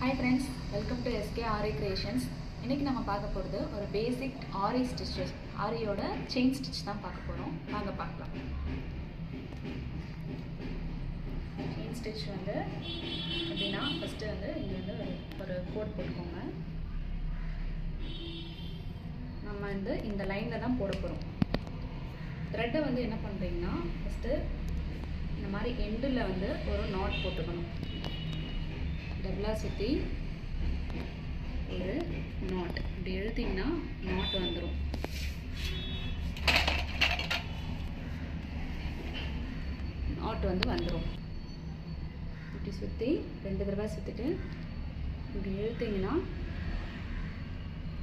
Hi friends, welcome to SK RA Creations. இன்னைக்கு நம்ம பார்க்க போகிறது ஒரு பேசிக் ஆரி ஸ்டிச்சஸ், ஆரியோட செயின் ஸ்டிச் தான் பார்க்க போகிறோம். வாங்க பார்க்கலாம். செயின் ஸ்டிச் வந்து எப்படின்னா ஃபஸ்ட்டு வந்து இங்கே வந்து ஒரு கோட் போட்டுக்கோங்க. நம்ம வந்து இந்த லைனில் தான் போட போகிறோம். த்ரெட்டை வந்து என்ன பண்ணுறீங்கன்னா ஃபஸ்ட்டு இந்த மாதிரி எண்டில் வந்து ஒரு நாட் போட்டுக்கணும். டபுளாக சுற்றி ஒரு நாட் இப்படி எழுத்திங்கன்னா நாட் வந்துடும். நாட் வந்துடும். இப்படி சுற்றி 2 தடவை சுற்றிட்டு இப்படி எழுத்திங்கன்னா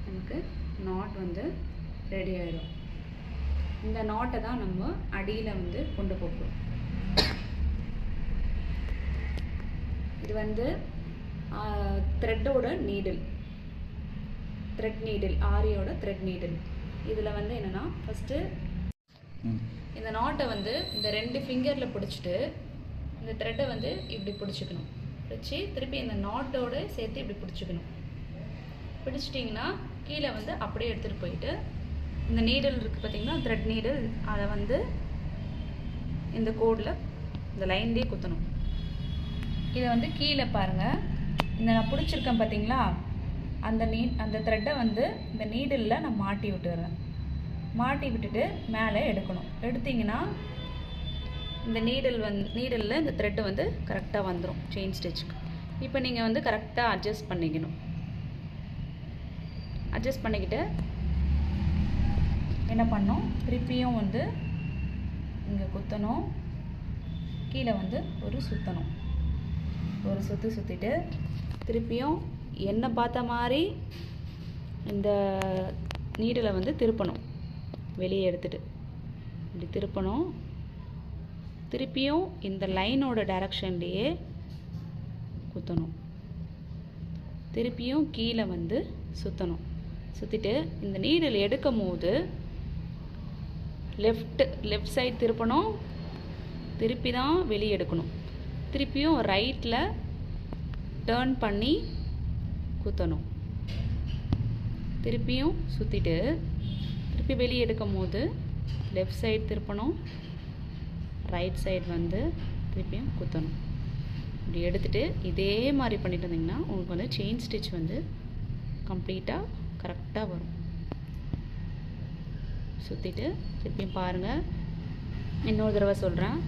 நமக்கு நாட் ரெடி ஆகிடும். இந்த நாட்டை தான் நம்ம அடியில் கொண்டு போகிறோம். இது த்ரெட்டோட நீடில், த்ரெட் நீடில், ஆரியோட த்ரெட் நீடில். இதில் என்னென்னா ஃபஸ்ட்டு இந்த நாட்டை இந்த 2 ஃபிங்கரில் பிடிச்சிட்டு இந்த த்ரெட்டை இப்படி பிடிச்சிக்கணும். பிடிச்சி திருப்பி இந்த நாட்டோட சேர்த்து இப்படி பிடிச்சிக்கணும். பிடிச்சிட்டிங்கன்னா கீழே அப்படியே எடுத்துகிட்டு போயிட்டு இந்த நீடில் இருக்குது பார்த்திங்கன்னா, த்ரெட் நீடில், அதை இந்த கோடில் இந்த லைன்லேயே குத்தணும். இதை கீழே பாருங்கள், இந்த நான் பிடிச்சிருக்கேன் பார்த்தீங்களா, அந்த த்ரெட்டை இந்த நீடிலில் நான் மாட்டி விட்டுறேன். மாட்டி விட்டுட்டு மேலே எடுக்கணும். எடுத்திங்கன்னா இந்த நீடிலில் இந்த த்ரெட்டு கரெக்டாக வந்துடும் செயின் ஸ்டிச்சுக்கு. இப்போ நீங்கள் கரெக்டாக அட்ஜஸ்ட் பண்ணிக்கணும். அட்ஜஸ்ட் பண்ணிக்கிட்டு என்ன பண்ணணும், திருப்பியும் இங்கே குத்தணும். கீழே ஒரு சுற்றணும். ஒரு சுற்றிட்டு திருப்பியும் எண்ணெய் பார்த்த மாதிரி இந்த நீடில் திருப்பணும். வெளியே எடுத்துட்டு இப்படி திருப்பணும். திருப்பியும் இந்த லைனோட டைரக்ஷன்லேயே குத்தணும். திருப்பியும் கீழே சுற்றணும். சுற்றிட்டு இந்த நீடில் எடுக்கும் போது லெஃப்ட் சைடு திருப்பணும். திருப்பி தான் வெளியே எடுக்கணும். திருப்பியும் ரைட்டில் டேர்ன் பண்ணி குத்தணும். திருப்பியும் சுற்றிட்டு திருப்பி வெளியே எடுக்கும் போது லெஃப்ட் சைடு திருப்பணும். ரைட் சைடு திருப்பியும் குத்தணும். இப்படி எடுத்துகிட்டு இதே மாதிரி பண்ணிட்டு இருந்தீங்கன்னா உங்களுக்கு செயின் ஸ்டிச் கம்ப்ளீட்டாக கரெக்டாக வரும். சுற்றிட்டு திருப்பியும் பாருங்கள், இன்னொரு தடவை சொல்கிறேன்.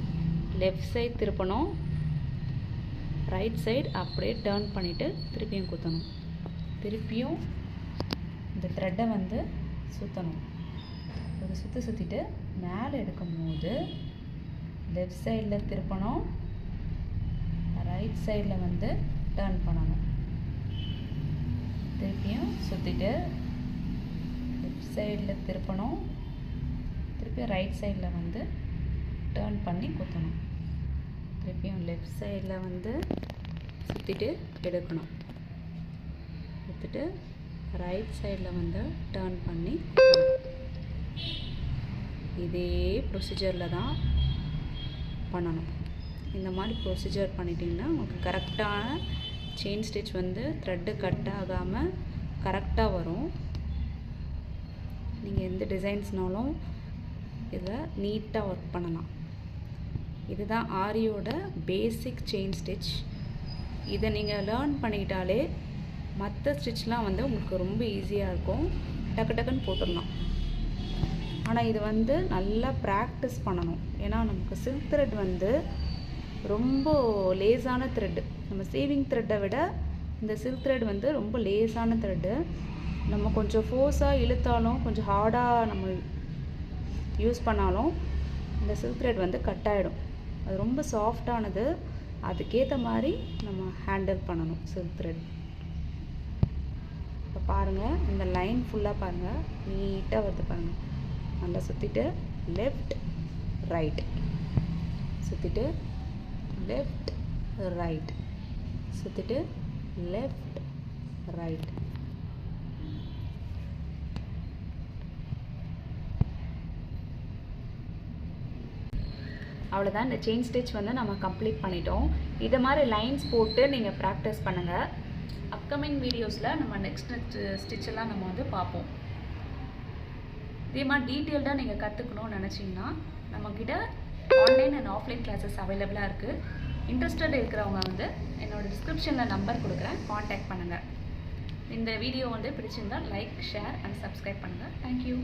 லெஃப்ட் சைடு திருப்பணும். ரைட் சைடு அப்படியே டேர்ன் பண்ணிவிட்டு திருப்பியும் குத்தணும். திருப்பியும் இந்த த்ரெட்டை சுற்றணும். ஒரு சுற்றிட்டு மேலே எடுக்கும் போது லெஃப்ட் சைடில் திருப்பணும். ரைட் சைடில் டேர்ன் பண்ணணும். திருப்பியும் சுற்றிட்டு லெஃப்ட் சைடில் திருப்பணும். திருப்பியும் ரைட் சைடில் டேர்ன் பண்ணி குத்தணும். திருப்பியும் லெஃப்ட் சைடில் சுற்றிட்டு எடுக்கணும். எடுத்துட்டு ரைட் சைடில் டேர்ன் பண்ணி இதே ப்ரொசீஜரில் தான் பண்ணணும். இந்த மாதிரி ப்ரொசீஜர் பண்ணிட்டிங்கன்னா உங்களுக்கு கரெக்டான செயின் ஸ்டிச் த்ரெட்டு கட் ஆகாமல் கரெக்டாக வரும். நீங்கள் எந்த டிசைன்ஸ்னாலும் இதை நீட்டாக ஒர்க் பண்ணலாம். இதுதான் ஆரியோட பேசிக் செயின் ஸ்டிச். இதை நீங்கள் லேர்ன் பண்ணிக்கிட்டாலே மற்ற ஸ்டிச்லாம் உங்களுக்கு ரொம்ப ஈஸியாக இருக்கும். டக்குன்னு போட்டுடலாம். ஆனால் இது நல்லா ப்ராக்டிஸ் பண்ணணும். ஏன்னா நமக்கு சில்க் த்ரெட் ரொம்ப லேஸான த்ரெட்டு. நம்ம சேவிங் த்ரெட்டை விட இந்த சில்க் த்ரெட் ரொம்ப லேஸான த்ரெட்டு. நம்ம கொஞ்சம் ஃபோர்ஸாக இழுத்தாலும் கொஞ்சம் ஹார்டாக நம்ம யூஸ் பண்ணாலும் இந்த சில்க் த்ரெட் கட் ஆகிடும். அது ரொம்ப சாஃப்டானது. அதுக்கேற்ற மாதிரி நம்ம ஹேண்டில் பண்ணணும் சில்க் த்ரெட். இப்போ பாருங்கள், இந்த லைன் ஃபுல்லாக பாருங்கள், நீட்டாக வருது பாருங்கள். நல்லா சுற்றிட்டு லெஃப்ட் ரைட், சுற்றிட்டு லெஃப்ட் ரைட், சுற்றிட்டு லெஃப்ட் ரைட். அவ்வளோதான். இந்த செயின் ஸ்டிச் நம்ம கம்ப்ளீட் பண்ணிட்டோம். இதை மாதிரி லைன்ஸ் போட்டு நீங்கள் ப்ராக்டிஸ் பண்ணுங்கள். அப்கமிங் வீடியோஸில் நம்ம நெக்ஸ்ட் ஸ்டிச்செல்லாம் நம்ம வந்து பார்ப்போம். இதே மாதிரி டீட்டெயில்டாக நீங்கள் கற்றுக்கணும்னு நினச்சிங்கன்னா நம்மக்கிட்ட ஆன்லைன் அண்ட் ஆஃப்லைன் கிளாஸஸ் அவைலபிளாக இருக்குது. இன்ட்ரெஸ்டட் இருக்கிறவங்க வந்து என்னோடய டிஸ்கிரிப்ஷனில் நம்பர் கொடுக்குறேன், காண்டாக்ட் பண்ணுங்கள். இந்த வீடியோ வந்து பிடிச்சிருந்தால் லைக், ஷேர் அண்ட் சப்ஸ்கிரைப் பண்ணுங்கள். தேங்க்யூ.